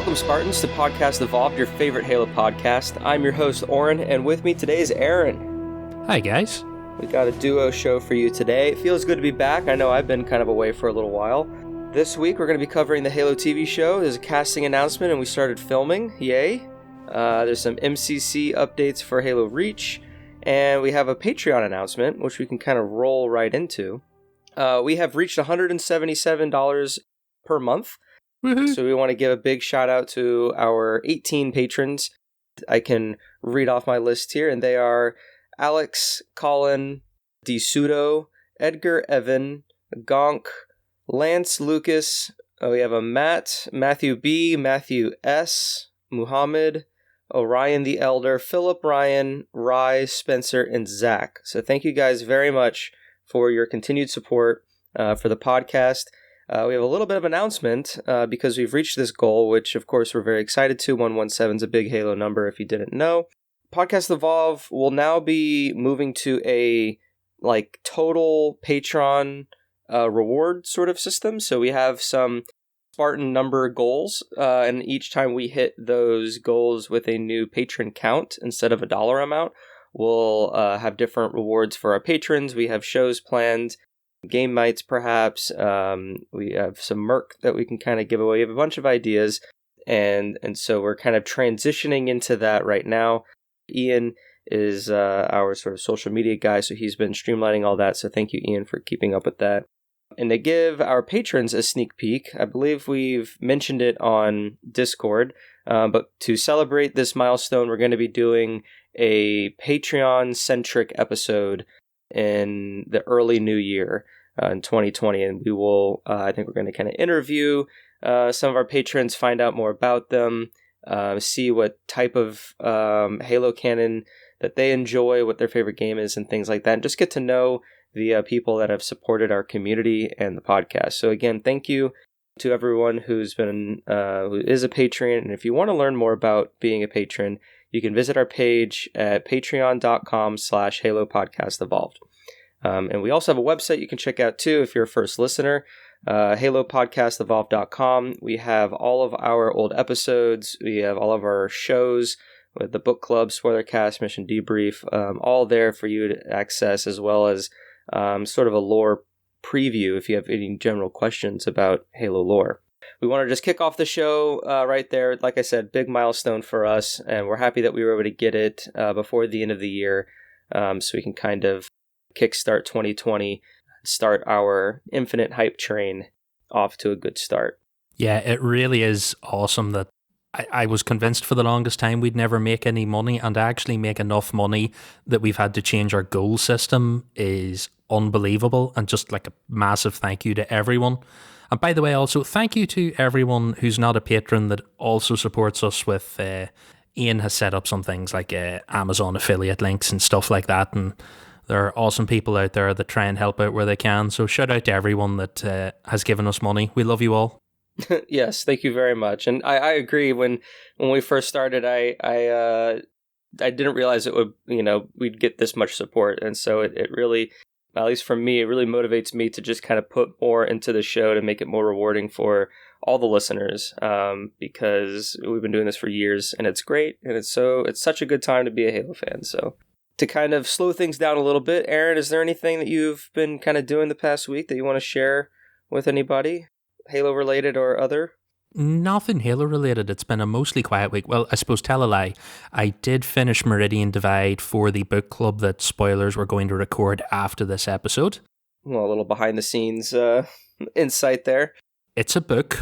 Welcome, Spartans, to Podcast Evolved, your favorite Halo podcast. I'm your host, Oran, and with me today is Aaron. Hi, guys. We got a duo show for you today. It feels good to be back. I know I've been kind of away for a little while. This week, we're going to be covering the Halo TV show. There's a casting announcement, and we started filming. Yay. There's some MCC updates for Halo Reach, and we have a Patreon announcement, which we can kind of roll right into. We have reached $177 per month. Woohoo. So we want to give a big shout out to our 18 patrons. I can read off my list here, and they are Alex, Colin, DeSudo, Edgar Evan, Gonk, Lance Lucas. We have a Matt, Matthew B, Matthew S, Muhammad, Orion the Elder, Philip Ryan, Rye, Spencer, and Zach. So thank you guys very much for your continued support for the podcast. We have a little bit of announcement because we've reached this goal, which of course we're very excited to. 117 is a big Halo number if you didn't know. Podcast Evolve will now be moving to a total Patreon reward sort of system. So we have some Spartan number goals, and each time we hit those goals with a new patron count instead of a dollar amount, we'll have different rewards for our patrons. We have shows planned, game nights perhaps. We have some merch that we can kind of give away. We have a bunch of ideas, and so we're kind of transitioning into that right now. Ian is our sort of social media guy, so he's been streamlining all that. So thank you, Ian, for keeping up with that. And to give our patrons a sneak peek, I believe we've mentioned it on Discord, but to celebrate this milestone, we're going to be doing a Patreon-centric episode in the early new year in 2020, and we will I think we're going to kind of interview some of our patrons, find out more about them, see what type of Halo canon that they enjoy, what their favorite game is, and things like that, and just get to know the people that have supported our community and the podcast. So again, thank you to everyone who's been who is a patron, and if you want to learn more about being a patron, you can visit our page at patreon.com/Halo Podcast Evolved. And we also have a website you can check out too if you're a first listener, halopodcastevolved.com. We have all of our old episodes. We have all of our shows with the book club, spoilercast, mission debrief, all there for you to access, as well as sort of a lore preview if you have any general questions about Halo lore. We want to just kick off the show right there. Like I said, big milestone for us, and we're happy that we were able to get it before the end of the year, so we can kind of kickstart 2020, start our infinite hype train off to a good start. Yeah, it really is awesome that I was convinced for the longest time we'd never make any money, and to actually make enough money that we've had to change our goal system is unbelievable, and just like a massive thank you to everyone. And by the way, also, thank you to everyone who's not a patron that also supports us with, Ian has set up some things like Amazon affiliate links and stuff like that, and there are awesome people out there that try and help out where they can. So shout out to everyone that has given us money. We love you all. Yes, thank you very much. And I agree. When we first started, I didn't realize it would, we'd get this much support. And so it really, at least for me, it really motivates me to just kind of put more into the show to make it more rewarding for all the listeners, because we've been doing this for years, and it's great. And it's such a good time to be a Halo fan. So to kind of slow things down a little bit, Aaron, is there anything that you've been kind of doing the past week that you want to share with anybody, Halo related or other? Nothing Halo related. It's been a mostly quiet week. Well, I suppose, tell a lie. I did finish Meridian Divide for the book club that spoilers were going to record after this episode. Well, a little behind the scenes insight there. It's a book.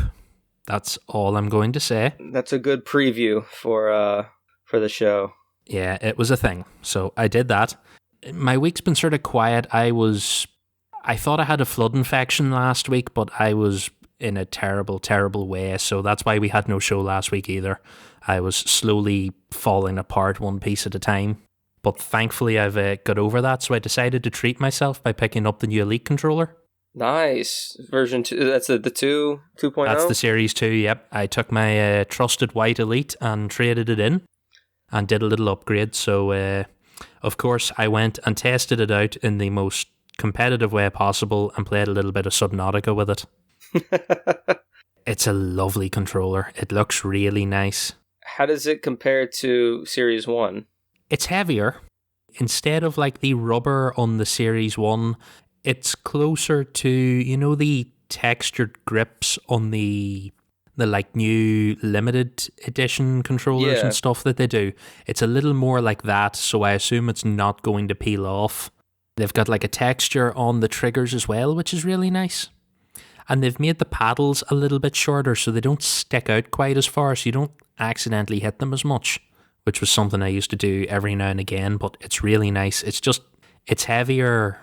That's all I'm going to say. That's a good preview for the show. Yeah, it was a thing. So I did that. My week's been sort of quiet. I thought I had a flood infection last week, but I was in a terrible, terrible way. So that's why we had no show last week either. I was slowly falling apart one piece at a time. But thankfully I've got over that. So I decided to treat myself by picking up the new Elite controller. Nice. Version 2. That's the 2.0? That's the Series 2, yep. I took my trusted white Elite and traded it in and did a little upgrade. So, of course, I went and tested it out in the most competitive way possible and played a little bit of Subnautica with it. It's a lovely controller. It looks really nice. How does it compare to Series 1? It's heavier. Instead of like the rubber on the Series 1, it's closer to, the textured grips on the like new limited edition controllers and stuff that they do. It's a little more like that, so I assume it's not going to peel off. They've got like a texture on the triggers as well, which is really nice. And they've made the paddles a little bit shorter so they don't stick out quite as far, so you don't accidentally hit them as much, which was something I used to do every now and again, but it's really nice. It's heavier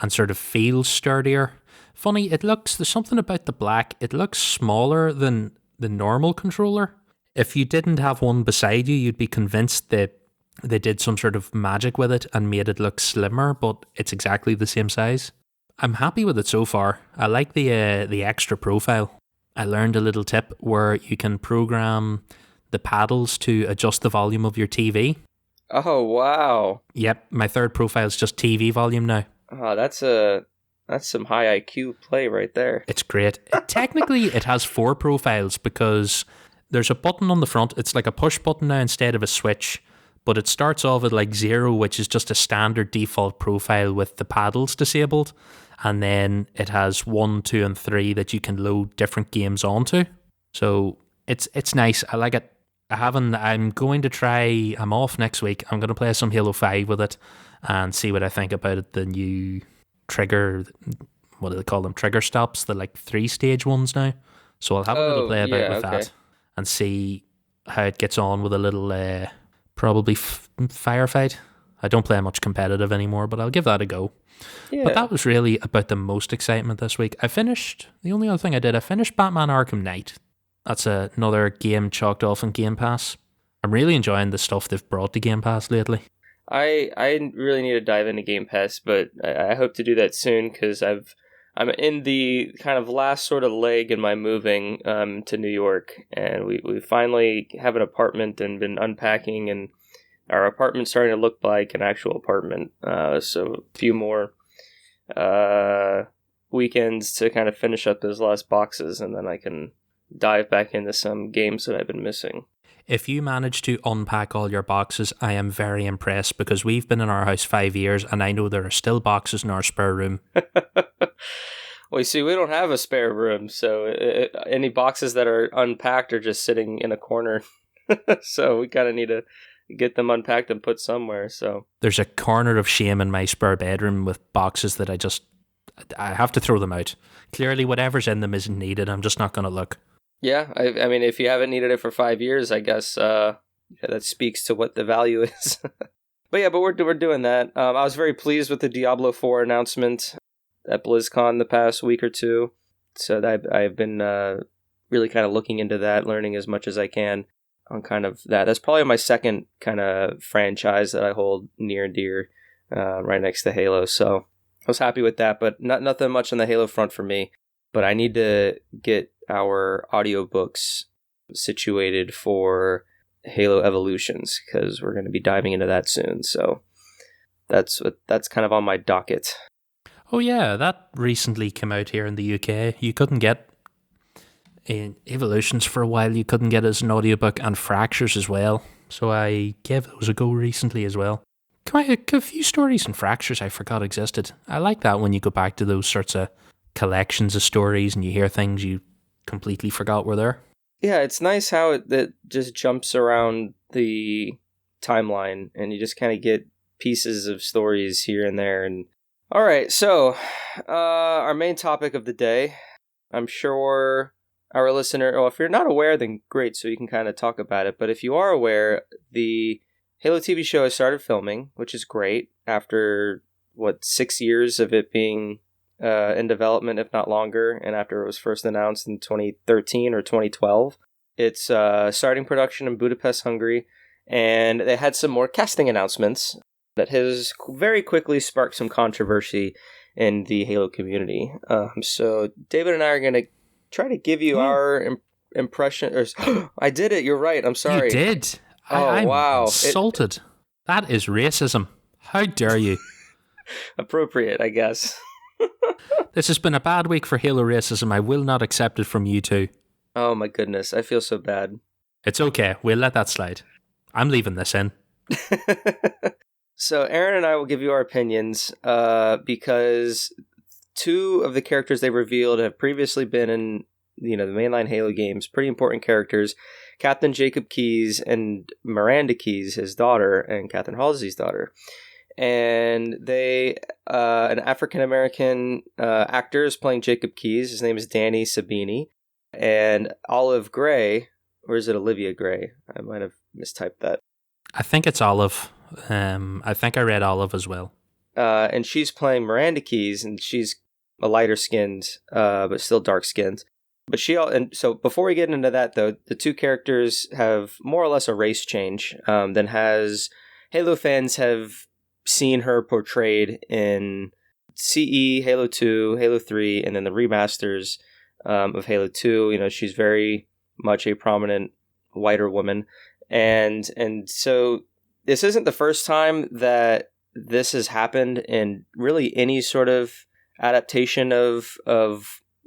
and sort of feels sturdier. Funny, there's something about the black, it looks smaller than the normal controller. If you didn't have one beside you, you'd be convinced that they did some sort of magic with it and made it look slimmer, but it's exactly the same size. I'm happy with it so far. I like the extra profile. I learned a little tip where you can program the paddles to adjust the volume of your TV. Oh, wow. Yep, my third profile is just TV volume now. Oh, that's some high IQ play right there. It's great. Technically, it has 4 profiles because there's a button on the front. It's like a push button now instead of a switch, but it starts off at like 0, which is just a standard default profile with the paddles disabled. And then it has 1, 2, and 3 that you can load different games onto. So it's nice. I like it. I'm going to try, I'm off next week. I'm going to play some Halo 5 with it and see what I think about it. The new trigger, what do they call them? Trigger stops, the like 3-stage ones now. So I'll have a little play about with that and see how it gets on with a little probably firefight. I don't play much competitive anymore, but I'll give that a go. Yeah. But that was really about the most excitement this week. The only other thing I finished Batman Arkham Knight. That's another game chalked off in Game Pass. I'm really enjoying the stuff they've brought to Game Pass lately. I really need to dive into Game Pass, but I hope to do that soon because I'm in the kind of last sort of leg in my moving to New York, and we finally have an apartment and been unpacking, and our apartment's starting to look like an actual apartment. So a few more weekends to kind of finish up those last boxes, and then I can dive back into some games that I've been missing. If you manage to unpack all your boxes, I am very impressed because we've been in our house 5 years and I know there are still boxes in our spare room. Well, you see, we don't have a spare room, so any boxes that are unpacked are just sitting in a corner. So we kind of need to get them unpacked and put somewhere. So there's a corner of shame in my spare bedroom with boxes that I have to throw them out. Clearly, whatever's in them isn't needed. I'm just not going to look. Yeah, I mean, if you haven't needed it for 5 years, I guess that speaks to what the value is. But we're doing that. I was very pleased with the Diablo 4 announcement at BlizzCon the past week or two. So I've been really kind of looking into that, learning as much as I can on kind of that. That's probably my second kind of franchise that I hold near and dear, right next to Halo. So I was happy with that, but nothing much on the Halo front for me. But I need to get our audiobooks situated for Halo Evolutions because we're going to be diving into that soon. So that's kind of on my docket. Oh yeah, that recently came out here in the UK. You couldn't get in Evolutions for a while. You couldn't get it as an audiobook, and Fractures as well. So I gave those a go recently as well. Quite a few stories in Fractures I forgot existed. I like that when you go back to those sorts of collections of stories and you hear things you completely forgot were there. Yeah, it's nice how it just jumps around the timeline and you just kind of get pieces of stories here and there. And all right, so our main topic of the day, I'm sure our listener, well, if you're not aware, then great, so you can kind of talk about it. But if you are aware, the Halo TV show has started filming, which is great after 6 years of it being in development, if not longer, and after it was first announced in 2013 or 2012. It's starting production in Budapest, Hungary, and they had some more casting announcements that has very quickly sparked some controversy in the Halo community. So David and I are going to try to give you our impression. I did it, you're right, I'm sorry. You did? I'm wow. Insulted. That is racism. How dare you? Appropriate, I guess. This has been a bad week for Halo racism. I will not accept it from you two. Oh my goodness, I feel so bad. It's okay. We'll let that slide. I'm leaving this in. So Aaron and I will give you our opinions because two of the characters they revealed have previously been in the mainline Halo games, pretty important characters. Captain Jacob Keyes and Miranda Keyes, his daughter, and Captain Halsey's daughter. And they, an African American actor is playing Jacob Keyes. His name is Danny Sabini. And Olive Gray, or is it Olivia Gray? I might have mistyped that. I think it's Olive. I think I read Olive as well. And she's playing Miranda Keyes, and she's a lighter skinned, but still dark skinned. But so before we get into that, though, the two characters have more or less a race change. Halo fans have seen her portrayed in CE, Halo 2, Halo 3, and then the remasters of Halo 2. She's very much a prominent whiter woman. And so this isn't the first time that this has happened in really any sort of adaptation of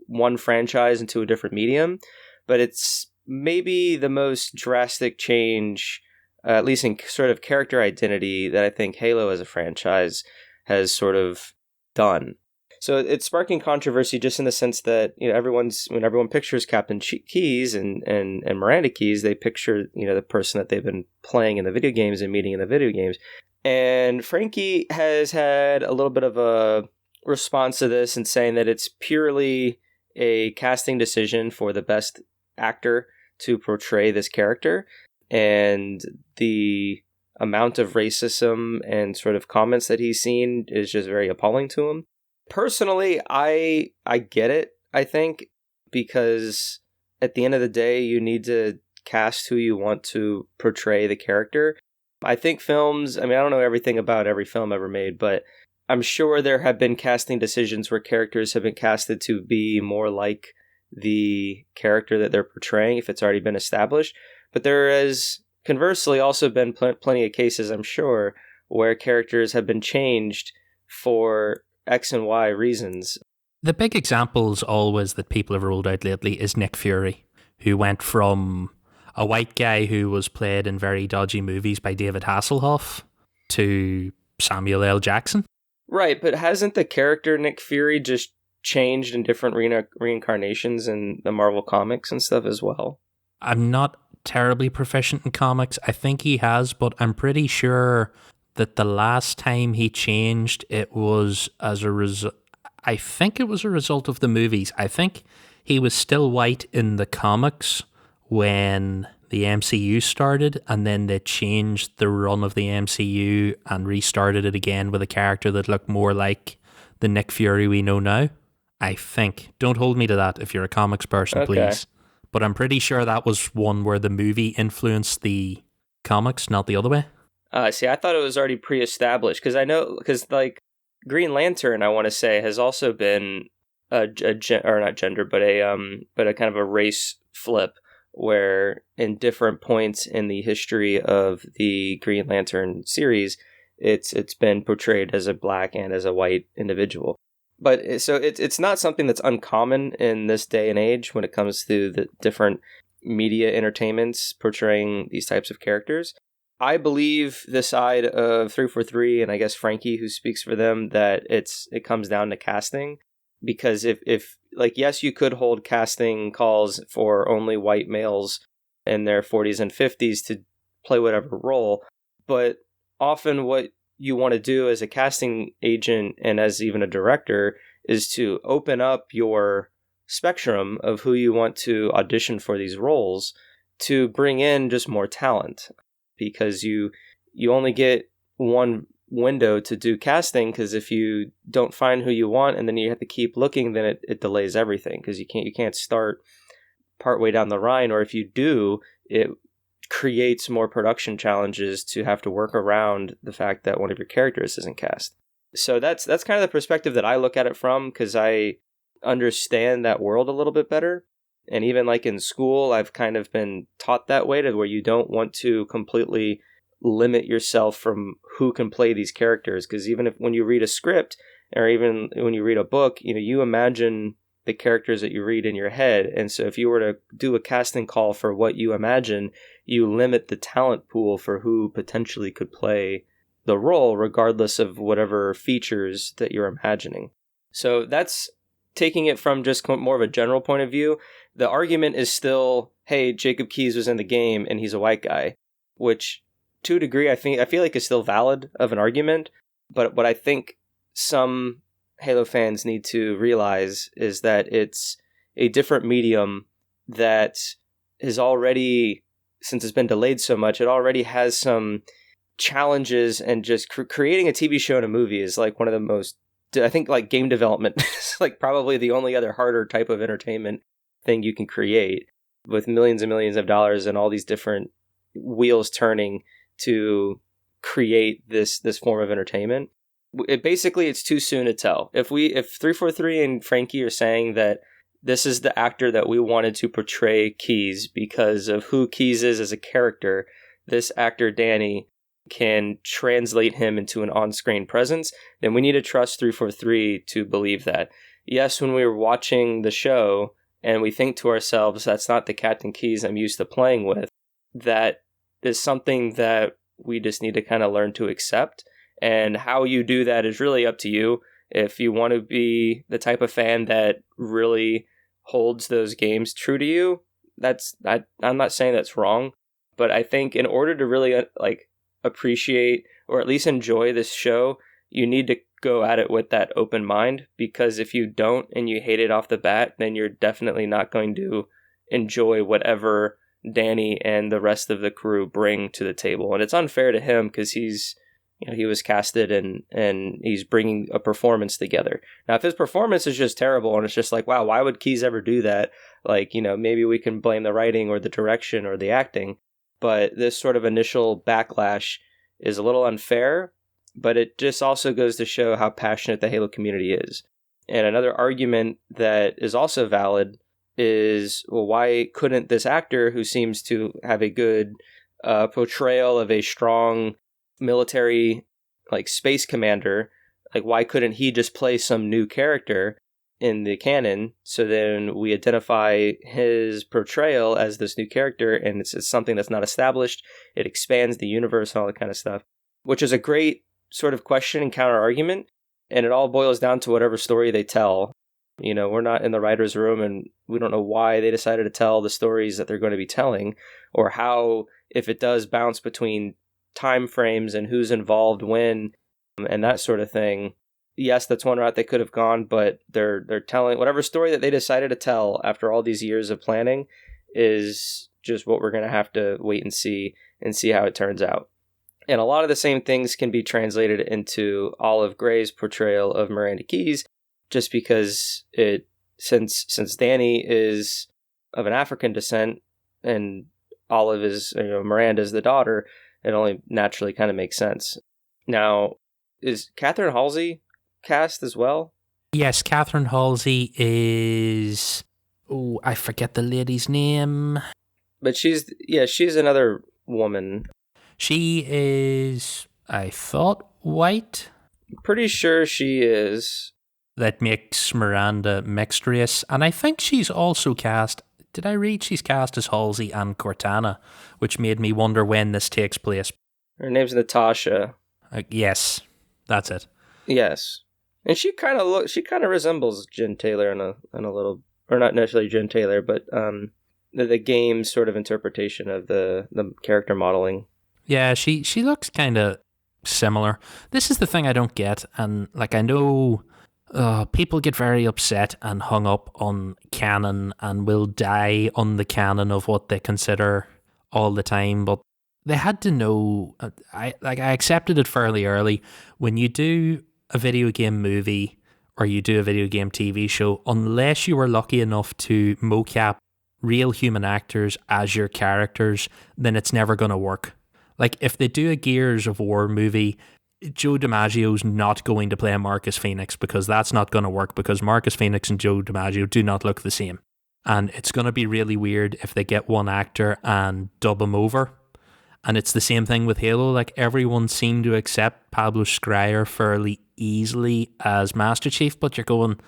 one franchise into a different medium, but it's maybe the most drastic change, at least in sort of character identity, that I think Halo as a franchise has sort of done. So it's sparking controversy just in the sense that when everyone pictures Captain Keyes and Miranda Keyes, they picture the person that they've been playing in the video games and meeting in the video games. And Frankie has had a little bit of a response to this and saying that it's purely a casting decision for the best actor to portray this character, and the amount of racism and sort of comments that he's seen is just very appalling to him. Personally, I get it, I think, because at the end of the day, you need to cast who you want to portray the character. I think films, I don't know everything about every film ever made, but I'm sure there have been casting decisions where characters have been casted to be more like the character that they're portraying if it's already been established. But there has conversely also been plenty of cases, I'm sure, where characters have been changed for X and Y reasons. The big examples always that people have rolled out lately is Nick Fury, who went from a white guy who was played in very dodgy movies by David Hasselhoff to Samuel L. Jackson. Right, but hasn't the character Nick Fury just changed in different reincarnations in the Marvel comics and stuff as well? I'm not terribly proficient in comics. I think he has, but I'm pretty sure that the last time he changed, it was as a result. I think it was a result of the movies. I think he was still white in the comics when the MCU started, and then they changed the run of the MCU and restarted it again with a character that looked more like the Nick Fury we know now. I think. Don't hold me to that if you're a comics person, please. But I'm pretty sure that was one where the movie influenced the comics, not the other way. See, I thought it was already pre-established, because Green Lantern, I want to say, has also been not gender, but a kind of a race flip, where in different points in the history of the Green Lantern series, it's been portrayed as a black and as a white individual. But so it's not something that's uncommon in this day and age when it comes to the different media entertainments portraying these types of characters. I believe the side of 343, and I guess Frankie, who speaks for them, that it comes down to casting. Because if yes, you could hold casting calls for only white males in their 40s and 50s to play whatever role, but often what you want to do as a casting agent and as even a director is to open up your spectrum of who you want to audition for these roles to bring in just more talent, because you only get one window to do casting, because if you don't find who you want and then you have to keep looking, then it delays everything, because you can't start partway down the line, or if you do, it creates more production challenges to have to work around the fact that one of your characters isn't cast. So that's kind of the perspective that I look at it from, because I understand that world a little bit better. And even like in school, I've kind of been taught that way, to where you don't want to completely limit yourself from who can play these characters, because even when you read a script or even when you read a book, you imagine the characters that you read in your head. And so if you were to do a casting call for what you imagine, you limit the talent pool for who potentially could play the role, regardless of whatever features that you're imagining. So that's taking it from just more of a general point of view. The argument is still, hey, Jacob Keyes was in the game and he's a white guy, which to a degree I feel like is still valid of an argument. But what I think some Halo fans need to realize is that it's a different medium that is already, since it's been delayed so much, it already has some challenges, and just creating a TV show and a movie is like one of the most, I think, like game development is like probably the only other harder type of entertainment thing you can create, with millions and millions of dollars and all these different wheels turning to create this form of entertainment. It's too soon to tell. If 343 and Frankie are saying that this is the actor that we wanted to portray Keyes because of who Keyes is as a character, this actor Danny can translate him into an on-screen presence, then we need to trust 343 to believe that. Yes, when we were watching the show and we think to ourselves, that's not the Captain Keyes I'm used to playing with, that is something that we just need to kind of learn to accept. And how you do that is really up to you. If you want to be the type of fan that really holds those games true to you, I'm not saying that's wrong, but I think in order to really appreciate or at least enjoy this show, you need to go at it with that open mind, because if you don't and you hate it off the bat, then you're definitely not going to enjoy whatever Danny and the rest of the crew bring to the table. And it's unfair to him because he was casted and he's bringing a performance together. Now, if his performance is just terrible and it's just like, wow, why would Keyes ever do that? Maybe we can blame the writing or the direction or the acting. But this sort of initial backlash is a little unfair, but it just also goes to show how passionate the Halo community is. And another argument that is also valid is, well, why couldn't this actor, who seems to have a good portrayal of a strong military space commander, why couldn't he just play some new character in the canon, so then we identify his portrayal as this new character, and it's something that's not established, it expands the universe and all that kind of stuff, which is a great sort of question and counter argument, and it all boils down to whatever story they tell. We're not in the writer's room, and we don't know why they decided to tell the stories that they're going to be telling, or how, if it does bounce between time frames and who's involved when, and that sort of thing. Yes, that's one route they could have gone, but they're telling whatever story that they decided to tell after all these years of planning is just what we're going to have to wait and see how it turns out. And a lot of the same things can be translated into Olive Gray's portrayal of Miranda Keyes, just because since Danny is of an African descent and Olive is, Miranda's the daughter, it only naturally kind of makes sense. Now, is Catherine Halsey cast as well? Yes, Catherine Halsey is... Oh, I forget the lady's name. But she's another woman. She is, I thought, white? Pretty sure she is. That makes Miranda mixed race. And I think she's also cast... Did I read she's cast as Halsey and Cortana, which made me wonder when this takes place. Her name's Natasha. Yes, that's it. Yes. And she kind of resembles Jen Taylor in a little, or not necessarily Jen Taylor, but the game sort of interpretation of the character modeling. Yeah, she looks kind of similar. This is the thing I don't get, and I know people get very upset and hung up on canon and will die on the canon of what they consider all the time, but they had to know. I accepted it fairly early. When you do a video game movie or you do a video game TV show, unless you were lucky enough to mocap real human actors as your characters, then it's never going to work. If they do a Gears of War movie, Joe DiMaggio's not going to play Marcus Phoenix, because that's not going to work, because Marcus Phoenix and Joe DiMaggio do not look the same. And it's going to be really weird if they get one actor and dub him over. And it's the same thing with Halo. Everyone seemed to accept Pablo Schrieber fairly easily as Master Chief, but you're going,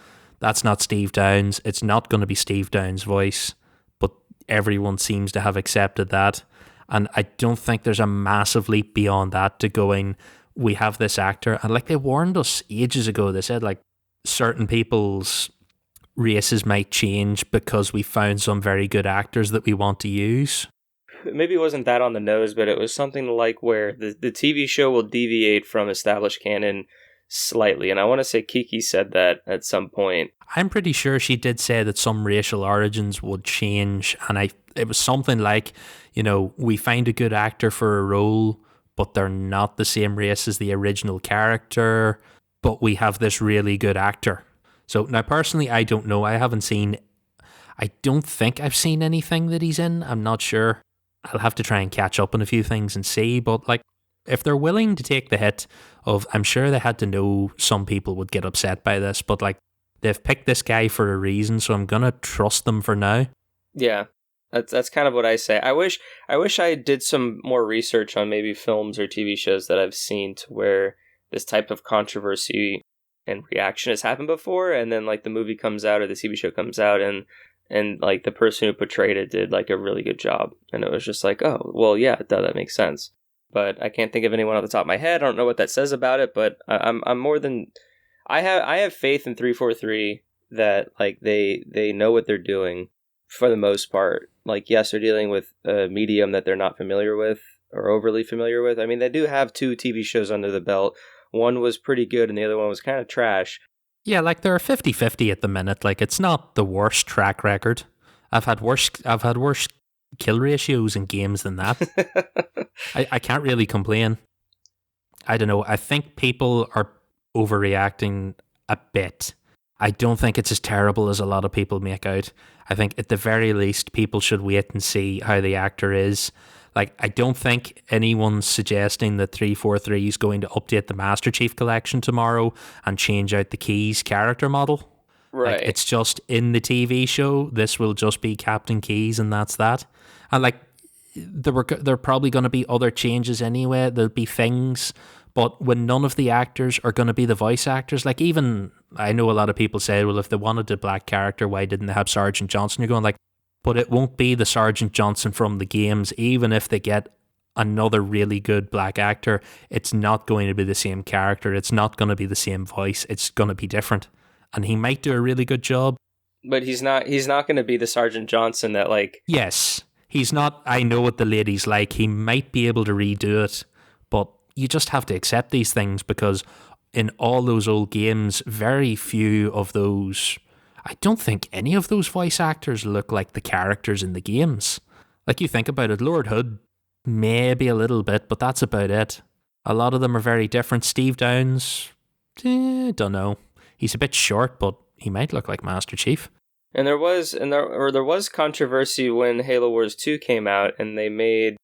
that's not Steve Downes. It's not going to be Steve Downes' voice, but everyone seems to have accepted that. And I don't think there's a massive leap beyond that to going, we have this actor. And like they warned us ages ago, they said like certain people's races might change because we found some very good actors that we want to use. Maybe it wasn't that on the nose, but it was something like where the TV show will deviate from established canon slightly. And I want to say Kiki said that at some point. I'm pretty sure she did say that some racial origins would change. And it was something like, we find a good actor for a role, but they're not the same race as the original character, but we have this really good actor. So now personally, I don't know. I don't think I've seen anything that he's in. I'm not sure. I'll have to try and catch up on a few things and see. But like, if they're willing to take the hit of, I'm sure they had to know some people would get upset by this, but like, they've picked this guy for a reason, so I'm gonna trust them for now. Yeah, that's kind of what I say. I wish I did some more research on maybe films or TV shows that I've seen to where this type of controversy and reaction has happened before, and then like the movie comes out or the TV show comes out, and like the person who portrayed it did like a really good job, and it was just like, oh well, yeah, that makes sense. But I can't think of anyone off the top of my head. I don't know what that says about it, but I'm more than I have faith in 343 that like they know what they're doing for the most part. Like, yes, they're dealing with a medium that they're not familiar with or overly familiar with. I mean, they do have 2 TV shows under the belt. One was pretty good and the other one was kind of trash. Yeah, like they're 50-50 at the minute. Like, it's not the worst track record. I've had worse kill ratios in games than that. I can't really complain. I don't know. I think people are overreacting a bit. I don't think it's as terrible as a lot of people make out. I think at the very least, people should wait and see how the actor is. Like, I don't think anyone's suggesting that 343 is going to update the Master Chief Collection tomorrow and change out the Keyes character model. Right. Like, it's just in the TV show, this will just be Captain Keyes and that's that. And like, there are probably going to be other changes anyway. There'll be things, but when none of the actors are going to be the voice actors, like even, I know a lot of people say, well, if they wanted a black character, why didn't they have Sergeant Johnson? You're going like, but it won't be the Sergeant Johnson from the games. Even if they get another really good black actor, it's not going to be the same character. It's not going to be the same voice. It's going to be different. And he might do a really good job. But he's not going to be the Sergeant Johnson that like... Yes, he's not. I know what the lady's like. He might be able to redo it, but you just have to accept these things because in all those old games, very few of those... I don't think any of those voice actors look like the characters in the games. Like, you think about it, Lord Hood, maybe a little bit, but that's about it. A lot of them are very different. Steve Downes, don't know. He's a bit short, but he might look like Master Chief. And there was controversy when Halo Wars 2 came out, and they made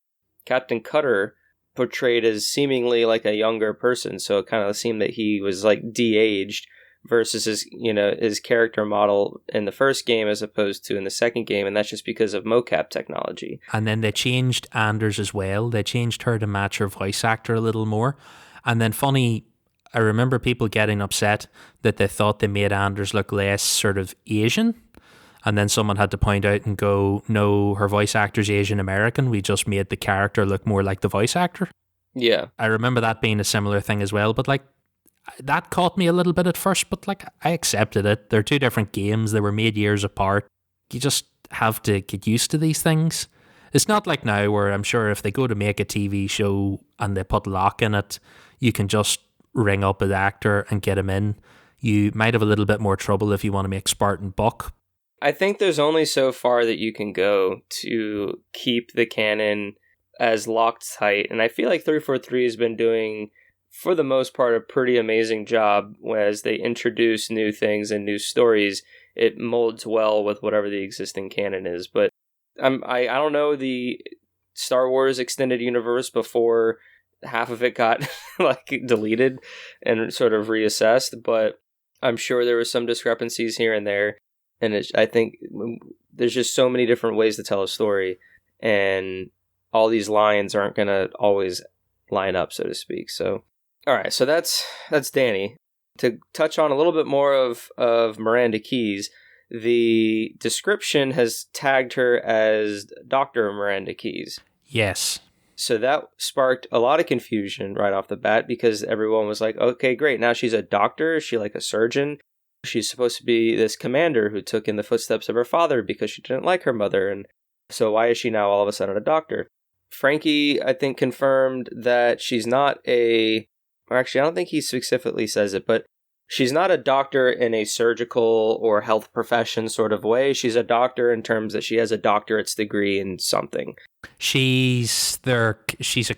Captain Cutter portrayed as seemingly like a younger person, so it kind of seemed that he was like de-aged versus his character model in the first game as opposed to in the second game, and that's just because of mocap technology. And then they changed Anders as well. They changed her to match her voice actor a little more. And then funny, I remember people getting upset that they thought they made Anders look less sort of Asian. And then someone had to point out and go, no, her voice actor's Asian American. We just made the character look more like the voice actor. Yeah. I remember that being a similar thing as well. But like, that caught me a little bit at first, but like, I accepted it. They're 2 different games. They were made years apart. You just have to get used to these things. It's not like now where I'm sure if they go to make a TV show and they put Locke in it, you can just ring up an actor and get him in. You might have a little bit more trouble if you want to make Spartan Buck. I think there's only so far that you can go to keep the canon as locked tight. And I feel like 343 has been doing, for the most part, a pretty amazing job. As they introduce new things and new stories, it molds well with whatever the existing canon is. But I don't know the Star Wars extended universe before half of it got like deleted and sort of reassessed, but I'm sure there were some discrepancies here and there. And I think there's just so many different ways to tell a story, and all these lines aren't going to always line up, so to speak. So, all right, so that's Danny. to touch on a little bit more of Miranda Keyes, the description has tagged her as Dr. Miranda Keyes. Yes. So that sparked a lot of confusion right off the bat because everyone was like, okay, great. Now she's a doctor. Is she like a surgeon? She's supposed to be this commander who took in the footsteps of her father because she didn't like her mother. And so why is she now all of a sudden a doctor? Frankie, I think, confirmed that she's not or actually, I don't think he specifically says it, but she's not a doctor in a surgical or health profession sort of way. She's a doctor in terms that she has a doctorate's degree in something. She's a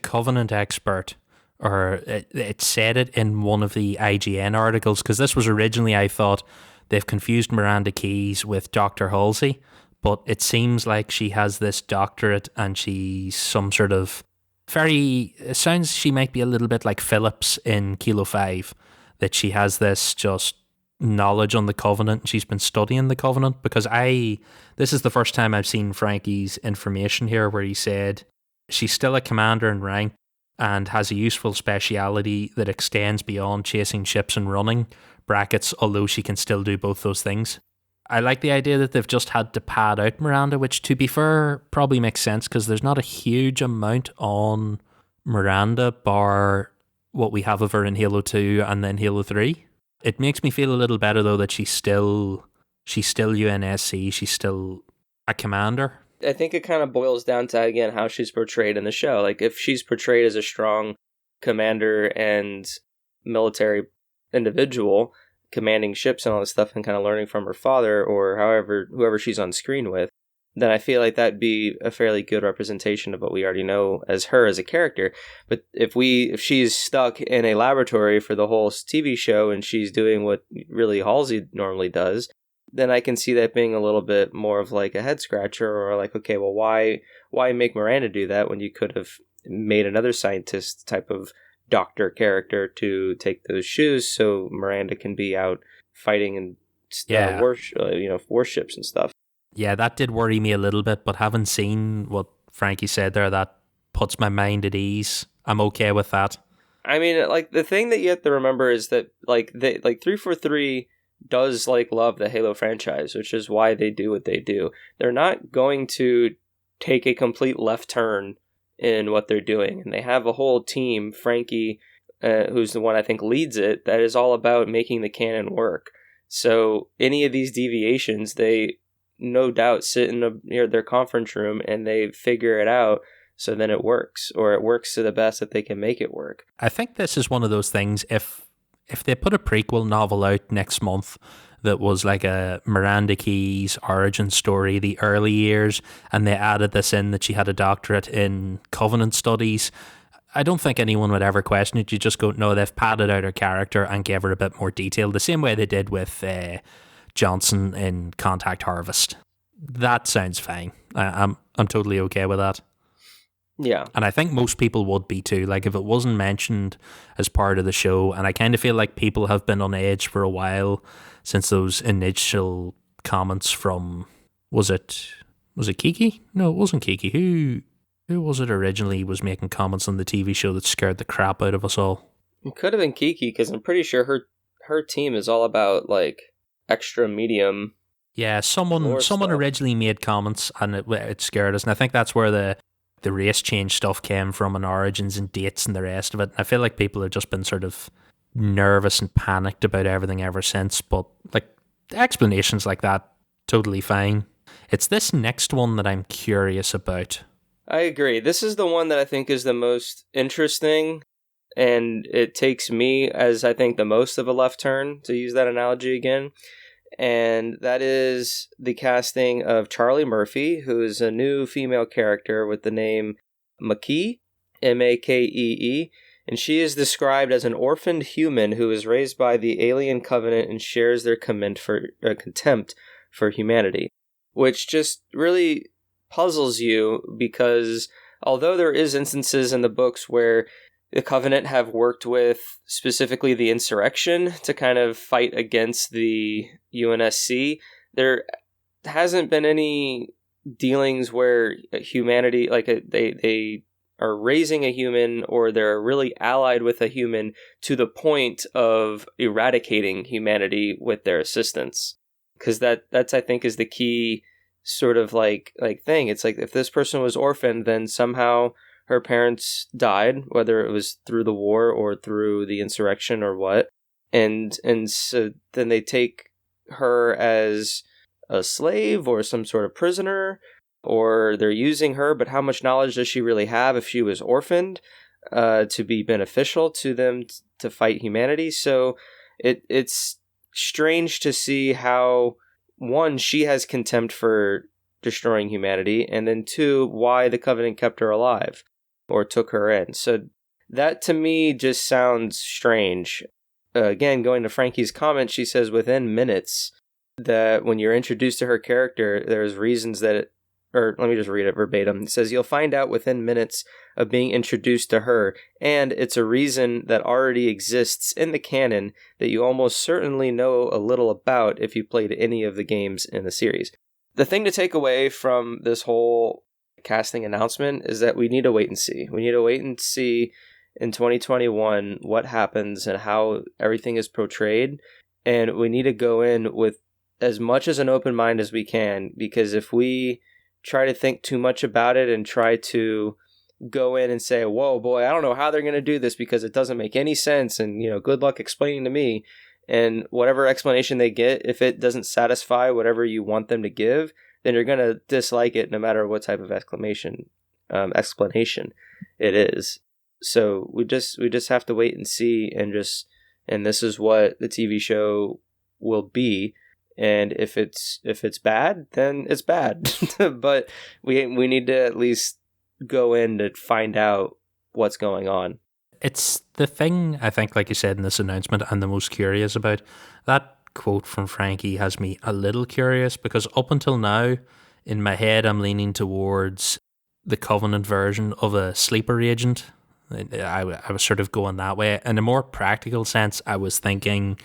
Covenant expert, or it said it in one of the IGN articles, because this was originally, I thought, they've confused Miranda Keyes with Dr. Halsey, but it seems like she has this doctorate and she's some sort of it sounds she might be a little bit like Phillips in Kilo 5, that she has this just knowledge on the Covenant and she's been studying the Covenant, because this is the first time I've seen Frankie's information here where he said she's still a commander in rank and has a useful speciality that extends beyond chasing ships and running, brackets, although she can still do both those things. I like the idea that they've just had to pad out Miranda, which, to be fair, probably makes sense because there's not a huge amount on Miranda bar what we have of her in Halo 2 and then Halo 3. It makes me feel a little better, though, that she's still UNSC, she's still a commander. I think it kind of boils down to, again, how she's portrayed in the show. Like, if she's portrayed as a strong commander and military individual, commanding ships and all this stuff and kind of learning from her father or whoever she's on screen with, then I feel like that'd be a fairly good representation of what we already know as her as a character. But if she's stuck in a laboratory for the whole TV show and she's doing what really Halsey normally does, then I can see that being a little bit more of like a head scratcher, or like, okay, well, why make Miranda do that when you could have made another scientist type of doctor character to take those shoes so Miranda can be out fighting and warships and stuff. Yeah, that did worry me a little bit, but having seen what Frankie said there, that puts my mind at ease. I'm okay with that. I mean, like, the thing that you have to remember is that like 343 does like love the Halo franchise, which is why they do what they do. They're not going to take a complete left turn in what they're doing, and they have a whole team, Frankie, who's the one I think leads it, that is all about making the canon work. So any of these deviations, they no doubt sit in their conference room and they figure it out, so then it works, or it works to the best that they can make it work. I think this is one of those things, if they put a prequel novel out next month that was like a Miranda Keyes origin story, the early years, and they added this in that she had a doctorate in Covenant studies, I don't think anyone would ever question it. You just go, no, they've padded out her character and gave her a bit more detail, the same way they did with Johnson in Contact Harvest. That sounds fine. I'm totally okay with that. Yeah. And I think most people would be too. Like, if it wasn't mentioned as part of the show, and I kind of feel like people have been on edge for a while since those initial comments from, was it Kiki? No, it wasn't Kiki. Who was it originally was making comments on the TV show that scared the crap out of us all? It could have been Kiki, because I'm pretty sure her team is all about like extra medium. Yeah, someone originally made comments and it scared us, and I think that's where the race change stuff came from, and origins and dates and the rest of it. And I feel like people have just been sort of nervous and panicked about everything ever since, but like explanations like that, totally fine. It's this next one that I'm curious about. I agree. This is the one that I think is the most interesting, and it takes me as, I think, the most of a left turn, to use that analogy again. And that is the casting of Charlie Murphy, who is a new female character with the name Makee, Makee, and she is described as an orphaned human who is raised by the alien covenant and shares their contempt for humanity, which just really puzzles you, because although there is instances in the books where the Covenant have worked with specifically the Insurrection to kind of fight against the UNSC, there hasn't been any dealings where humanity, like they are raising a human or they're really allied with a human to the point of eradicating humanity with their assistance. Because that's, I think, is the key sort of like thing. It's like if this person was orphaned, then somehow her parents died, whether it was through the war or through the insurrection or what. And so then they take her as a slave or some sort of prisoner, or they're using her, but how much knowledge does she really have if she was orphaned to be beneficial to them to fight humanity? So it's strange to see how, one, she has contempt for destroying humanity, and then two, why the Covenant kept her alive or took her in. So that to me just sounds strange. Again, going to Frankie's comment, she says within minutes that when you're introduced to her character, there's reasons that or let me just read it verbatim. It says, you'll find out within minutes of being introduced to her, and it's a reason that already exists in the canon that you almost certainly know a little about if you played any of the games in the series. The thing to take away from this whole casting announcement is that we need to wait and see. We need to wait and see in 2021 what happens and how everything is portrayed, and we need to go in with as much as an open mind as we can, because if we try to think too much about it and try to go in and say, whoa, boy, I don't know how they're going to do this because it doesn't make any sense. And, good luck explaining to me. And whatever explanation they get, if it doesn't satisfy whatever you want them to give, then you're going to dislike it no matter what type of explanation it is. So we just have to wait and see and this is what the TV show will be. And if it's bad, then it's bad. But we need to at least go in to find out what's going on. It's the thing, I think, like you said in this announcement, I'm the most curious about. That quote from Frankie has me a little curious, because up until now, in my head, I'm leaning towards the Covenant version of a sleeper agent. I was sort of going that way. In a more practical sense, I was thinking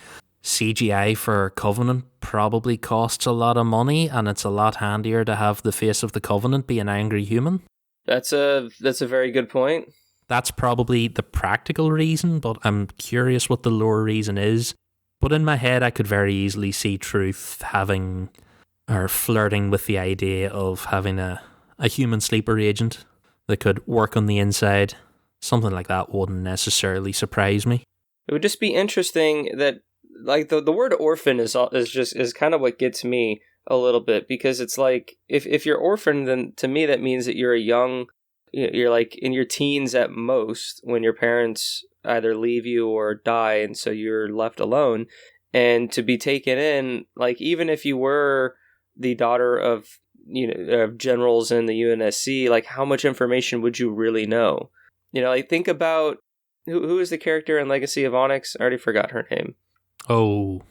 CGI for Covenant probably costs a lot of money, and it's a lot handier to have the face of the Covenant be an angry human. That's a very good point. That's probably the practical reason, but I'm curious what the lore reason is. But in my head, I could very easily see Truth having, or flirting with the idea of having a human sleeper agent that could work on the inside. Something like that wouldn't necessarily surprise me. It would just be interesting that, like, the word orphan is kind of what gets me a little bit, because it's like if you're orphaned, then to me that means that you're like in your teens at most when your parents either leave you or die, and so you're left alone. And to be taken in, like, even if you were the daughter of of generals in the UNSC, like, how much information would you really know? Like, think about who is the character in Legacy of Onyx? I already forgot her name. Oh,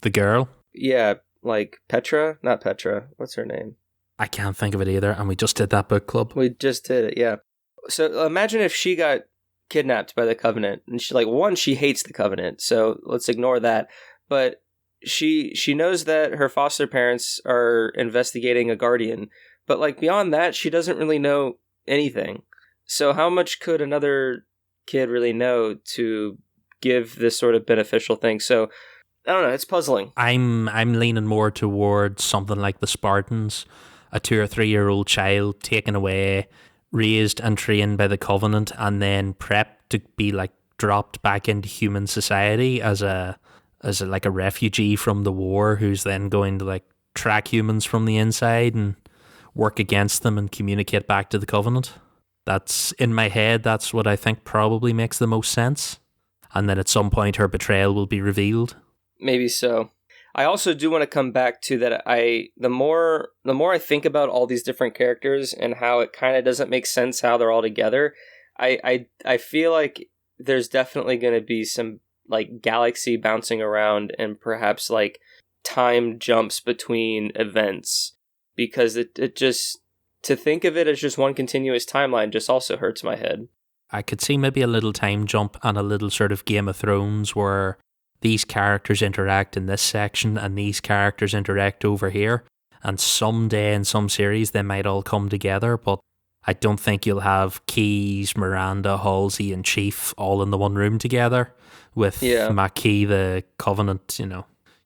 the girl? Yeah, like Petra? Not Petra. What's her name? I can't think of it either, and we just did that book club. We just did it, yeah. So imagine if she got kidnapped by the Covenant, and she hates the Covenant, so let's ignore that. But she knows that her foster parents are investigating a guardian, but like beyond that, she doesn't really know anything. So how much could another kid really know to give this sort of beneficial thing? So I don't know, it's puzzling. I'm leaning more towards something like the Spartans, a 2 or 3 year old child taken away, raised and trained by the Covenant, and then prepped to be like dropped back into human society as a refugee from the war, who's then going to like track humans from the inside and work against them and communicate back to the Covenant. That's, in my head, that's what I think probably makes the most sense. And then at some point her betrayal will be revealed. Maybe so. I also do want to come back to that. The more I think about all these different characters and how it kind of doesn't make sense how they're all together, I feel like there's definitely going to be some like galaxy bouncing around and perhaps like time jumps between events, because it just, to think of it as just one continuous timeline just also hurts my head. I could see maybe a little time jump and a little sort of Game of Thrones where these characters interact in this section and these characters interact over here, and someday in some series they might all come together, but I don't think you'll have Keys, Miranda, Halsey, and Chief all in the one room together with Makee, the Covenant,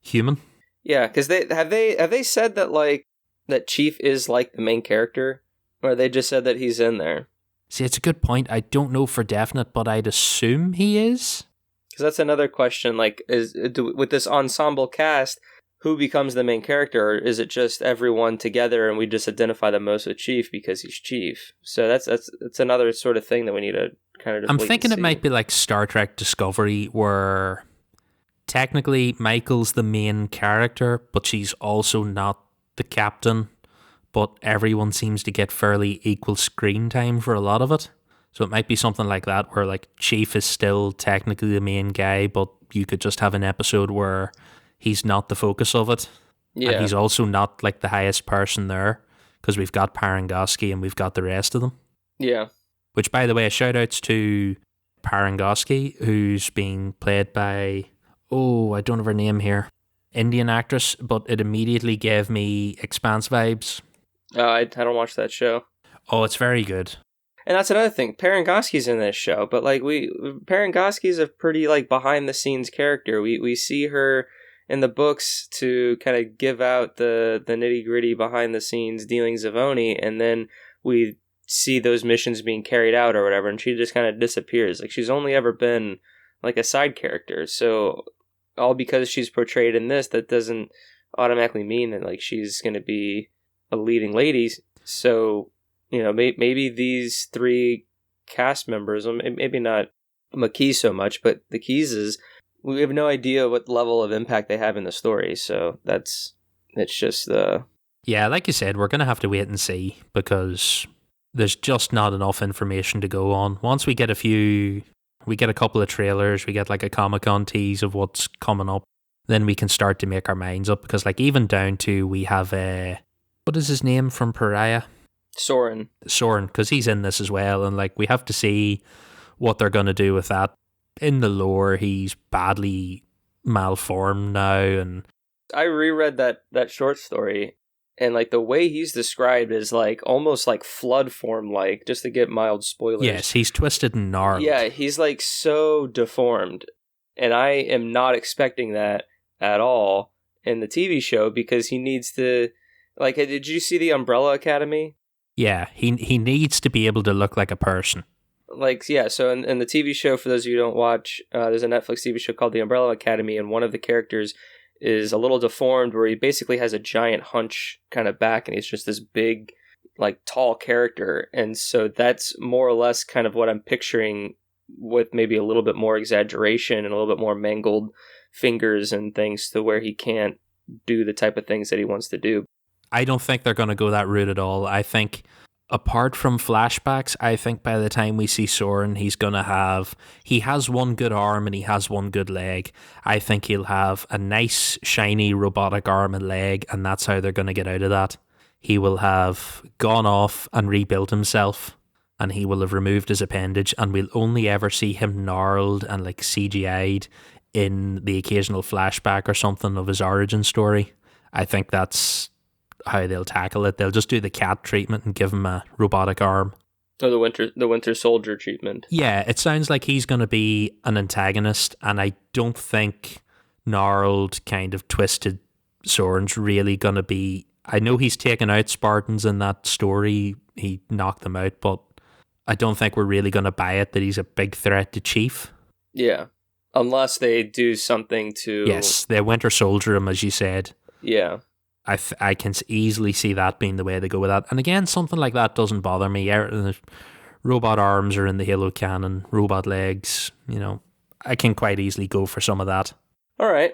human. Yeah, because they said that like that Chief is like the main character, or they just said that he's in there. See, it's a good point. I don't know for definite, but I'd assume he is. Because that's another question. Like, with this ensemble cast, who becomes the main character, or is it just everyone together and we just identify the most with Chief because he's Chief? So that's another sort of thing that we need to kind of. I'm thinking it might be like Star Trek Discovery, where technically Michael's the main character, but she's also not the captain. But everyone seems to get fairly equal screen time for a lot of it. So it might be something like that, where like Chief is still technically the main guy, but you could just have an episode where he's not the focus of it. Yeah. And he's also not like the highest person there, because we've got Parangosky and we've got the rest of them. Yeah. Which, by the way, shout outs to Parangosky, who's being played by, I don't have her name here, Indian actress, but it immediately gave me Expanse vibes. I don't watch that show. Oh, it's very good. And that's another thing. Parangosky's in this show, but like Parangosky's a pretty like behind the scenes character. We see her in the books to kind of give out the nitty gritty behind the scenes dealings of Oni, and then we see those missions being carried out or whatever, and she just kind of disappears. Like, she's only ever been like a side character. So all because she's portrayed in this, that doesn't automatically mean that like she's going to be a leading lady. So, maybe these three cast members, maybe not Makee so much, but the Keys, we have no idea what level of impact they have in the story. So it's just the... Yeah, like you said, we're going to have to wait and see, because there's just not enough information to go on. Once we get a couple of trailers, we get like a Comic-Con tease of what's coming up, then we can start to make our minds up, because like even down to we have what is his name from Pariah? Soren, because he's in this as well, and like we have to see what they're going to do with that. In the lore, he's badly malformed now, and I reread that short story, and like the way he's described is like almost like flood form, like, just to get mild spoilers. Yes, he's twisted and gnarled. Yeah, he's like so deformed, and I am not expecting that at all in the TV show, because he needs to, like, did you see the Umbrella Academy? Yeah, he needs to be able to look like a person. Like, yeah, so in the TV show, for those of you who don't watch, there's a Netflix TV show called The Umbrella Academy, and one of the characters is a little deformed, where he basically has a giant hunch kind of back, and he's just this big, like, tall character. And so that's more or less kind of what I'm picturing, with maybe a little bit more exaggeration and a little bit more mangled fingers and things, to where he can't do the type of things that he wants to do. I don't think they're going to go that route at all. I think, apart from flashbacks, I think by the time we see Soren, he has one good arm and he has one good leg. I think he'll have a nice, shiny, robotic arm and leg, and that's how they're going to get out of that. He will have gone off and rebuilt himself, and he will have removed his appendage, and we'll only ever see him gnarled and like CGI'd in the occasional flashback or something of his origin story. I think that's how they'll tackle it. They'll just do the cat treatment and give him a robotic arm. Or the Winter Soldier treatment. Yeah, it sounds like he's going to be an antagonist, and I don't think gnarled, kind of twisted Soren's really going to be... I know he's taken out Spartans in that story. He knocked them out, but I don't think we're really going to buy it that he's a big threat to Chief. Yeah. Unless they do something to... Yes, they Winter Soldier him, as you said. Yeah. I can easily see that being the way they go with that. And again, something like that doesn't bother me. Robot arms are in the Halo canon, robot legs, I can quite easily go for some of that. All right.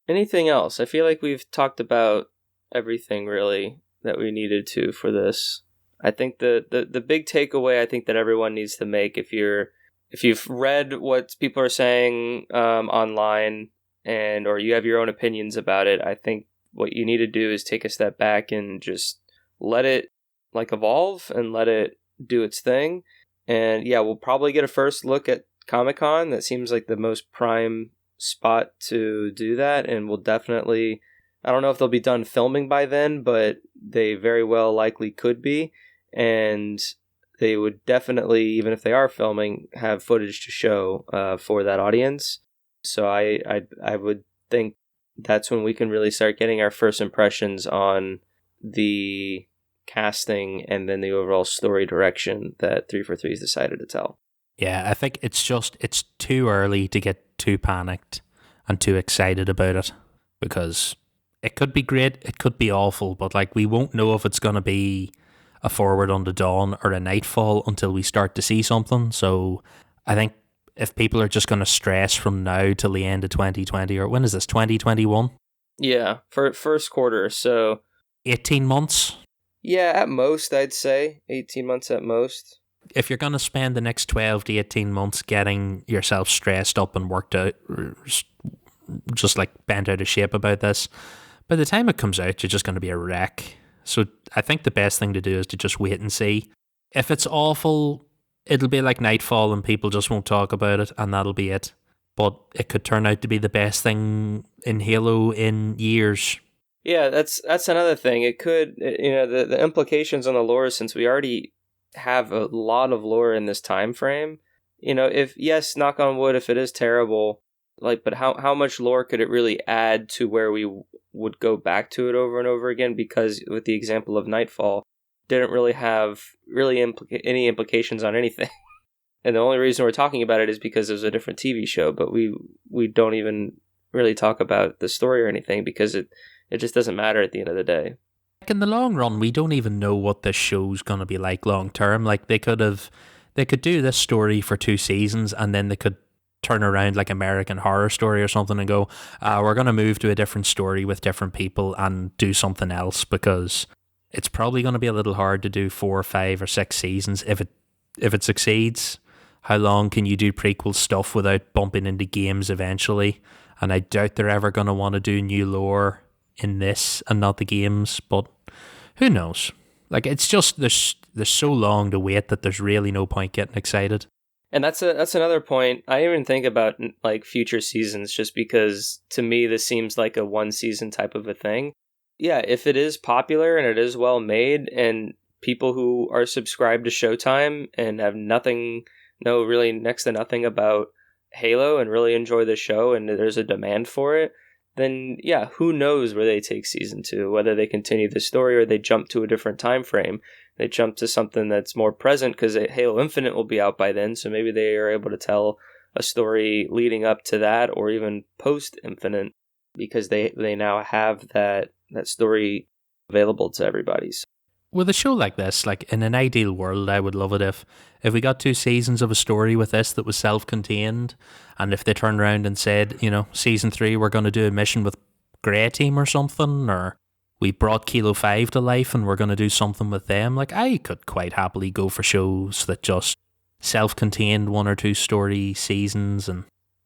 Anything else? I feel like we've talked about everything really that we needed to for this. I think the big takeaway I think that everyone needs to make, if you've read what people are saying online, or you have your own opinions about it, I think what you need to do is take a step back and just let it like evolve and let it do its thing. And yeah, we'll probably get a first look at Comic-Con. That seems like the most prime spot to do that. And we'll definitely, I don't know if they'll be done filming by then, but they very well likely could be. And they would definitely, even if they are filming, have footage to show for that audience. So I would think that's when we can really start getting our first impressions on the casting and then the overall story direction that 343 has decided to tell. Yeah, I think it's too early to get too panicked and too excited about it, because it could be great, it could be awful, but like we won't know if it's going to be a Forward Unto Dawn or a Nightfall until we start to see something. So I think if people are just going to stress from now till the end of 2020, or when is this, 2021? Yeah, for first quarter, so 18 months? Yeah, at most, I'd say 18 months at most. If you're going to spend the next 12 to 18 months getting yourself stressed up and worked out, just like bent out of shape about this, by the time it comes out, you're just going to be a wreck. So I think the best thing to do is to just wait and see. If it's awful, it'll be like Nightfall and people just won't talk about it, and that'll be it. But it could turn out to be the best thing in Halo in years. Yeah, that's another thing. It could, the implications on the lore, since we already have a lot of lore in this time frame. If, yes, knock on wood, if it is terrible, but how much lore could it really add to where we would go back to it over and over again? Because with the example of Nightfall, didn't really have any implications on anything. And the only reason we're talking about it is because it was a different TV show, but we don't even really talk about the story or anything because it just doesn't matter at the end of the day. In the long run, we don't even know what this show's going to be like long term. Like they could do this story for 2 seasons and then they could turn around like American Horror Story or something and go, we're going to move to a different story with different people and do something else, because it's probably going to be a little hard to do 4 or 5 or 6 seasons if it succeeds. How long can you do prequel stuff without bumping into games eventually? And I doubt they're ever going to want to do new lore in this and not the games, but who knows? Like, it's just there's so long to wait that there's really no point getting excited. And that's another point. I even think about like future seasons, just because to me this seems like a 1 season type of a thing. Yeah, if it is popular and it is well made, and people who are subscribed to Showtime and have really next to nothing about Halo and really enjoy the show, and there's a demand for it, then yeah, who knows where they take season 2, whether they continue the story or they jump to a different time frame. They jump to something that's more present, because Halo Infinite will be out by then, so maybe they are able to tell a story leading up to that, or even post Infinite, because they now have that story available to everybody. With a show like this, like in an ideal world, I would love it if we got 2 seasons of a story with this that was self-contained, and if they turned around and said, season 3 we're going to do a mission with Grey Team or something, or we brought Kilo 5 to life and we're going to do something with them. Like, I could quite happily go for shows that just self-contained 1 or 2 story seasons,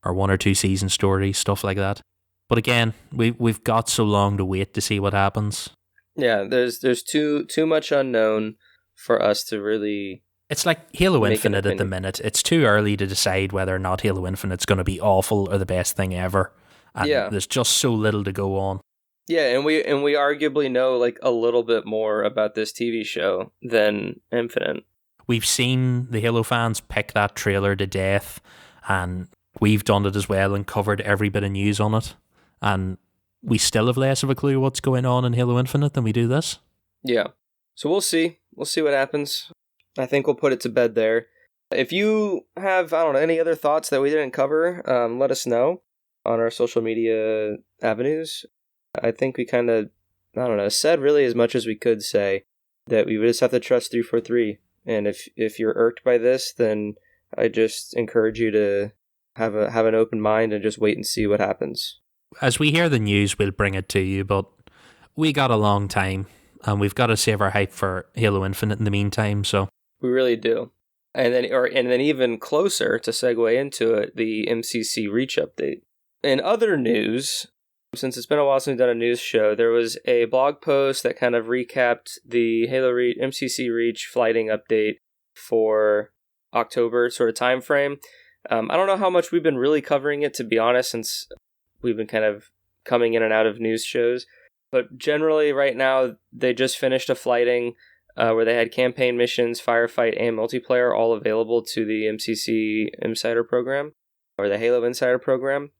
or 1 or 2 season stories, stuff like that. But again, we've got so long to wait to see what happens. Yeah, there's too much unknown for us to really. It's like Halo Infinite at the minute. It's too early to decide whether or not Halo Infinite's going to be awful or the best thing ever. And there's just so little to go on. Yeah, and we arguably know like a little bit more about this TV show than Infinite. We've seen the Halo fans pick that trailer to death, and we've done it as well and covered every bit of news on it. And we still have less of a clue what's going on in Halo Infinite than we do this. Yeah. So we'll see. We'll see what happens. I think we'll put it to bed there. If you have, any other thoughts that we didn't cover, let us know on our social media avenues. I think we kind of, said really as much as we could say, that we just have to trust 343. And if you're irked by this, then I just encourage you to have an open mind and just wait and see what happens. As we hear the news, we'll bring it to you, but we got a long time, and we've got to save our hype for Halo Infinite in the meantime, so. We really do. And then even closer, to segue into it, the MCC Reach update. In other news, since it's been a while since we've done a news show, there was a blog post that kind of recapped the Halo MCC Reach flighting update for October sort of time frame. I don't know how much we've been really covering it, to be honest, since we've been kind of coming in and out of news shows. But generally, right now, they just finished a flighting. where they had campaign missions, firefight, and multiplayer all available to the MCC Insider program, or the Halo Insider program.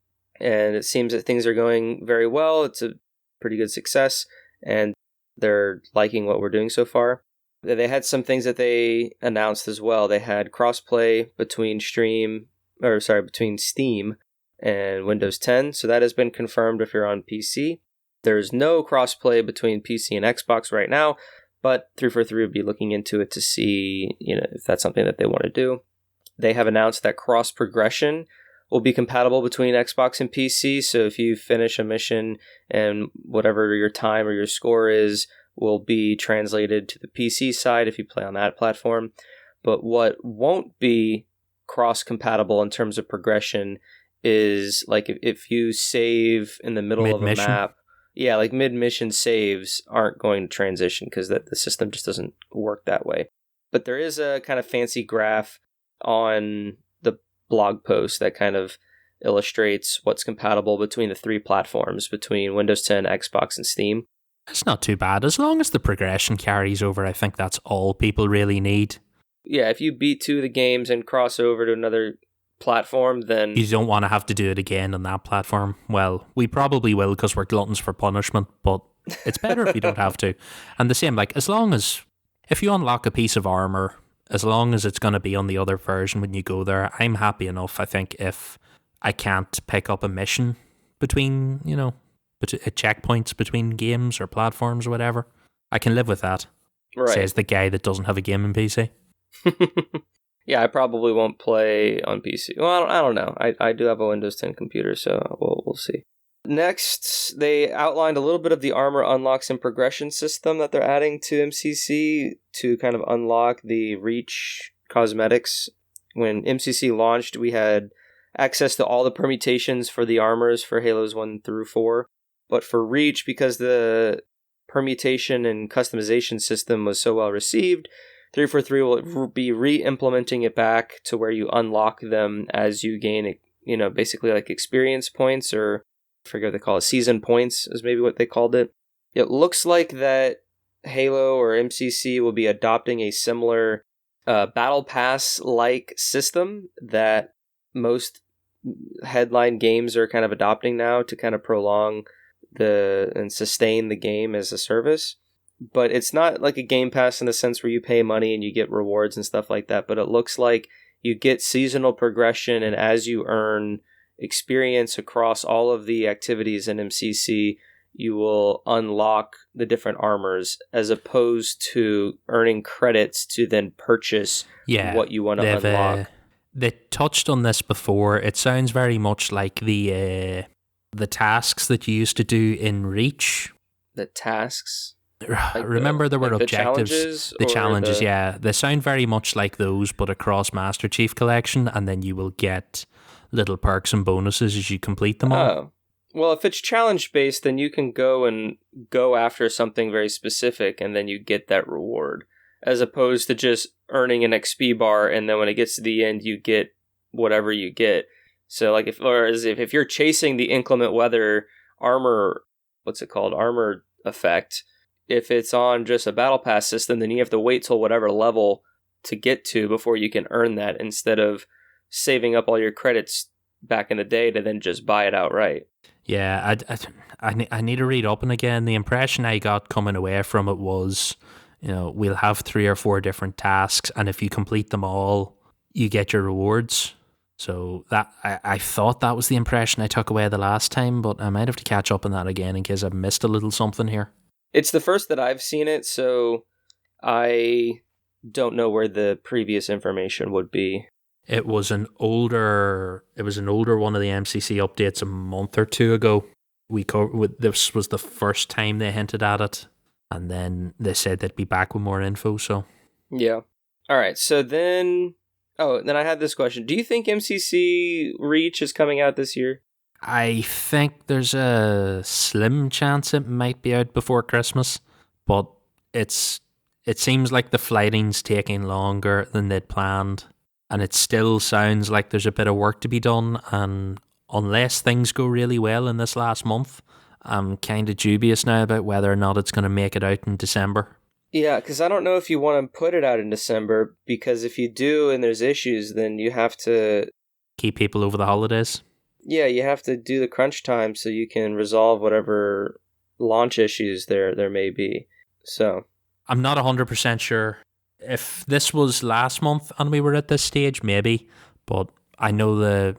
And it seems that things are going very well. It's a pretty good success, and they're liking what we're doing so far. They had some things that they announced as well. They had crossplay between Steam and Windows 10. So that has been confirmed if you're on PC. There's no crossplay between PC and Xbox right now, but 343 would be looking into it to see, if that's something that they want to do. They have announced that cross progression will be compatible between Xbox and PC. So if you finish a mission and whatever your time or your score is will be translated to the PC side if you play on that platform. But what won't be cross compatible in terms of progression is like if you save in the middle of a map. Yeah, like mid-mission saves aren't going to transition because the system just doesn't work that way. But there is a kind of fancy graph on the blog post that kind of illustrates what's compatible between the three platforms, between Windows 10, Xbox, and Steam. It's not too bad. As long as the progression carries over, I think that's all people really need. Yeah, if you beat two of the games and cross over to another platform, then you don't want to have to do it again on that platform. Well, we probably will because we're gluttons for punishment, but it's better if you don't have to. And the same, like, as long as if you unlock a piece of armor, as long as it's going to be on the other version when you go there, I'm happy enough. I think if I can't pick up a mission between, checkpoints between games or platforms or whatever, I can live with that. Right. Says the guy that doesn't have a gaming PC. Yeah, I probably won't play on PC. Well, I don't know. I do have a Windows 10 computer, so we'll see. Next, they outlined a little bit of the armor unlocks and progression system that they're adding to MCC to kind of unlock the Reach cosmetics. When MCC launched, we had access to all the permutations for the armors for Halos 1 through 4. But for Reach, because the permutation and customization system was so well received, 343 will be re-implementing it back to where you unlock them as you gain, basically like experience points, or I forget what they call it, season points is maybe what they called it. It looks like that Halo or MCC will be adopting a similar Battle Pass-like system that most headline games are kind of adopting now to kind of prolong and sustain the game as a service. But it's not like a Game Pass in the sense where you pay money and you get rewards and stuff like that. But it looks like you get seasonal progression, and as you earn experience across all of the activities in MCC, you will unlock the different armors as opposed to earning credits to then purchase what you want to unlock. They touched on this before. It sounds very much like the tasks that you used to do in Reach. The tasks? Like remember there were objectives, the challenges, yeah. They sound very much like those, but across Master Chief Collection, and then you will get little perks and bonuses as you complete them all. Oh. Well, if it's challenge-based, then you can go after something very specific, and then you get that reward, as opposed to just earning an XP bar, and then when it gets to the end, you get whatever you get. So, like, if you're chasing the inclement weather armor, armor effect, if it's on just a battle pass system, then you have to wait till whatever level to get to before you can earn that, instead of saving up all your credits back in the day to then just buy it outright. Yeah, I need to read up and again. The impression I got coming away from it was, we'll have 3 or 4 different tasks, and if you complete them all, you get your rewards. So that I thought that was the impression I took away the last time, but I might have to catch up on that again in case I've missed a little something here. It's the first that I've seen it, so I don't know where the previous information would be. It was an older one of the MCC updates a month or 2 ago. This was the first time they hinted at it, and then they said they'd be back with more info. So yeah, all right. So then I had this question: do you think MCC Reach is coming out this year? I think there's a slim chance it might be out before Christmas, but it seems like the flighting's taking longer than they'd planned, and it still sounds like there's a bit of work to be done, and unless things go really well in this last month, I'm kind of dubious now about whether or not it's going to make it out in December. Yeah, because I don't know if you want to put it out in December, because if you do and there's issues, then you have to... Keep people over the holidays. Yeah, you have to do the crunch time so you can resolve whatever launch issues there may be. So... I'm not 100% sure. If this was last month and we were at this stage, maybe. But I know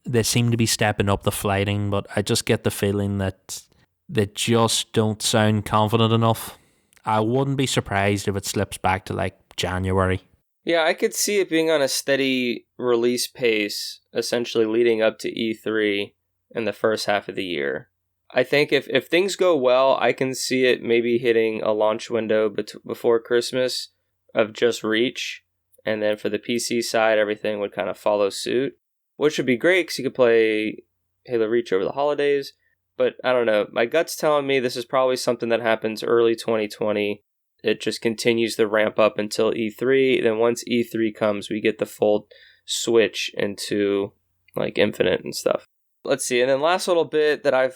they seem to be stepping up the flighting, but I just get the feeling that they just don't sound confident enough. I wouldn't be surprised if it slips back to like January. Yeah, I could see it being on a steady release pace, essentially leading up to E3 in the first half of the year. I think if things go well, I can see it maybe hitting a launch window before Christmas of just Reach. And then for the PC side, everything would kind of follow suit, which would be great because you could play Halo Reach over the holidays. But I don't know. My gut's telling me this is probably something that happens early 2020. It just continues to ramp up until E3. Then once E3 comes, we get the full switch into like Infinite and stuff. Let's see. And then last little bit that I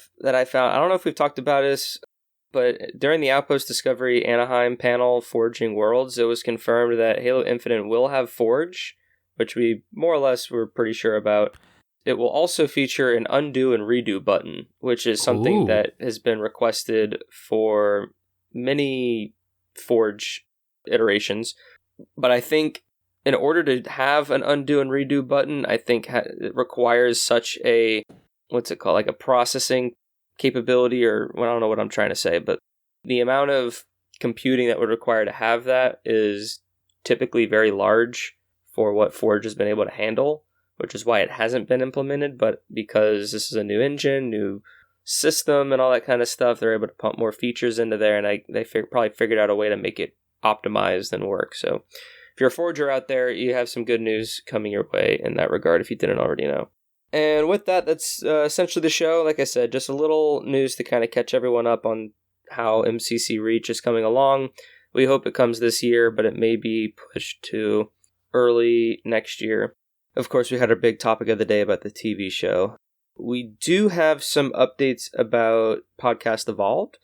found, I don't know if we've talked about this, but during the Outpost Discovery Anaheim panel Forging Worlds, it was confirmed that Halo Infinite will have Forge, which we more or less were pretty sure about. It will also feature an undo and redo button, which is something that has been requested for many Forge iterations. But I think in order to have an undo and redo button, I think it requires such a, what's it called, like a processing capability, or well, I don't know what I'm trying to say, but the amount of computing that would require to have that is typically very large for what Forge has been able to handle, which is why it hasn't been implemented. But because this is a new engine, new system, and all that kind of stuff, they're able to pump more features into there, and they probably figured out a way to make it optimized and work. So if you're a Forger out there, you have some good news coming your way in that regard if you didn't already know. And with that, that's essentially the show. Like I said, just a little news to kind of catch everyone up on how MCC Reach is coming along. We hope it comes this year, but it may be pushed to early next year. Of course, we had our big topic of the day about the TV show. We do have some updates about Podcast Evolved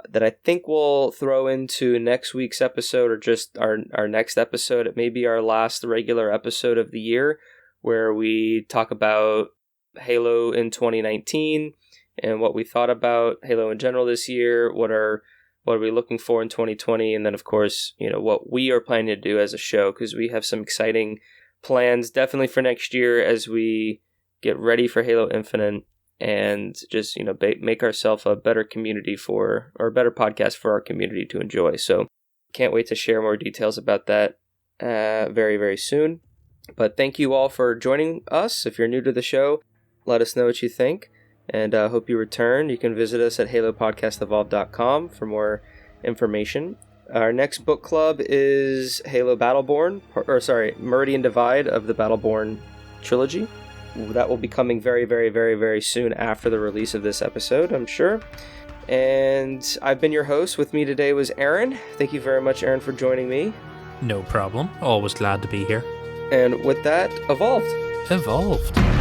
that I think we'll throw into next week's episode, or just our next episode. It may be our last regular episode of the year, where we talk about Halo in 2019 and what we thought about Halo in general this year. What are we looking for in 2020? And then, of course, what we are planning to do as a show, because we have some exciting plans definitely for next year as we get ready for Halo Infinite and just, make ourselves a better community or a better podcast for our community to enjoy. So can't wait to share more details about that very, very soon. But thank you all for joining us. If you're new to the show, let us know what you think, and hope you return. You can visit us at halopodcastevolved.com for more information. Our next book club is Halo Battleborn, Meridian Divide of the Battleborn trilogy. That will be coming very, very, very, very soon after the release of this episode, I'm sure. And I've been your host. With me today was Aaron. Thank you very much, Aaron, for joining me. No problem. Always glad to be here. And with that, Evolved. Evolved.